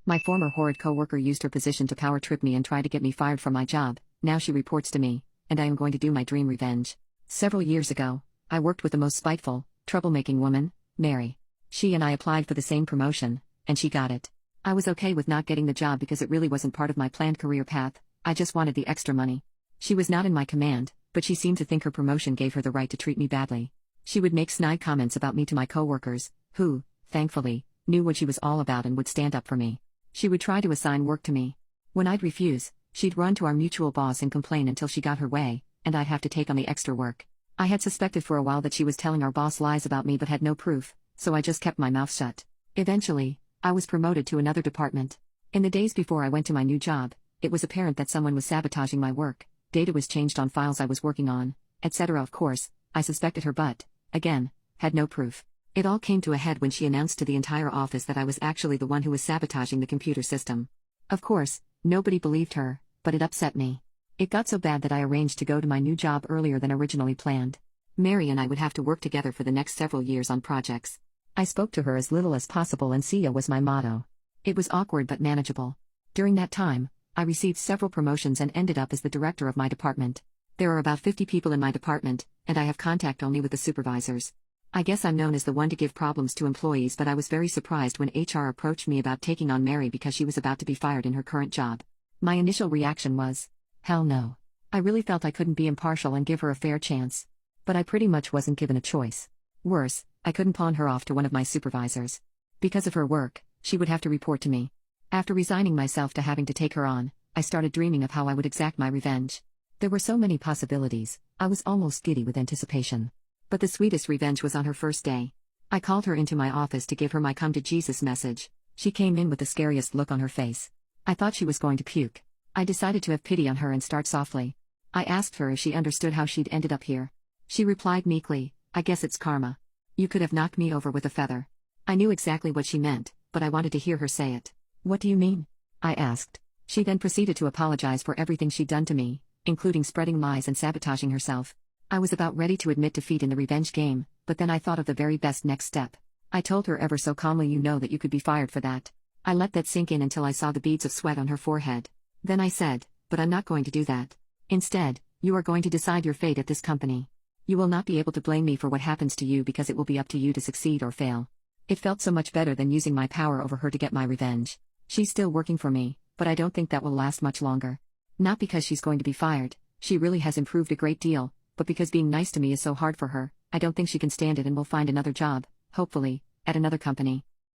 My former horrid coworker used her position to power trip me and try to get me fired from my job. Now she reports to me, and I am going to do my dream revenge. Several years ago, I worked with the most spiteful, troublemaking woman, Mary. She and I applied for the same promotion, and she got it. I was okay with not getting the job because it really wasn't part of my planned career path. I just wanted the extra money. She was not in my command, but she seemed to think her promotion gave her the right to treat me badly. She would make snide comments about me to my coworkers, who, thankfully, knew what she was all about and would stand up for me. She would try to assign work to me. When I'd refuse, she'd run to our mutual boss and complain until she got her way, and I'd have to take on the extra work. I had suspected for a while that she was telling our boss lies about me but had no proof, so I just kept my mouth shut. Eventually, I was promoted to another department. In the days before I went to my new job, it was apparent that someone was sabotaging my work. Data was changed on files I was working on, etc. Of course, I suspected her but, again, had no proof. It all came to a head when she announced to the entire office that I was actually the one who was sabotaging the computer system. Of course, nobody believed her, but it upset me. It got so bad that I arranged to go to my new job earlier than originally planned. Mary and I would have to work together for the next several years on projects. I spoke to her as little as possible and see ya was my motto. It was awkward but manageable. During that time, I received several promotions and ended up as the director of my department. There are about 50 people in my department, and I have contact only with the supervisors. I guess I'm known as the one to give problems to employees, but I was very surprised when HR approached me about taking on Mary because she was about to be fired in her current job. My initial reaction was, hell no. I really felt I couldn't be impartial and give her a fair chance. But I pretty much wasn't given a choice. Worse, I couldn't pawn her off to one of my supervisors. Because of her work, she would have to report to me. After resigning myself to having to take her on, I started dreaming of how I would exact my revenge. There were so many possibilities, I was almost giddy with anticipation. But the sweetest revenge was on her first day. I called her into my office to give her my come to Jesus message. She came in with the scariest look on her face. I thought she was going to puke. I decided to have pity on her and start softly. I asked her if she understood how she'd ended up here. She replied meekly, I guess it's karma. You could have knocked me over with a feather. I knew exactly what she meant, but I wanted to hear her say it. What do you mean? I asked. She then proceeded to apologize for everything she'd done to me, including spreading lies and sabotaging herself. I was about ready to admit defeat in the revenge game, but then I thought of the very best next step. I told her ever so calmly, you know that you could be fired for that. I let that sink in until I saw the beads of sweat on her forehead. Then I said, but I'm not going to do that. Instead, you are going to decide your fate at this company. You will not be able to blame me for what happens to you because it will be up to you to succeed or fail. It felt so much better than using my power over her to get my revenge. She's still working for me, but I don't think that will last much longer. Not because she's going to be fired, she really has improved a great deal, but because being nice to me is so hard for her, I don't think she can stand it and will find another job, hopefully, at another company.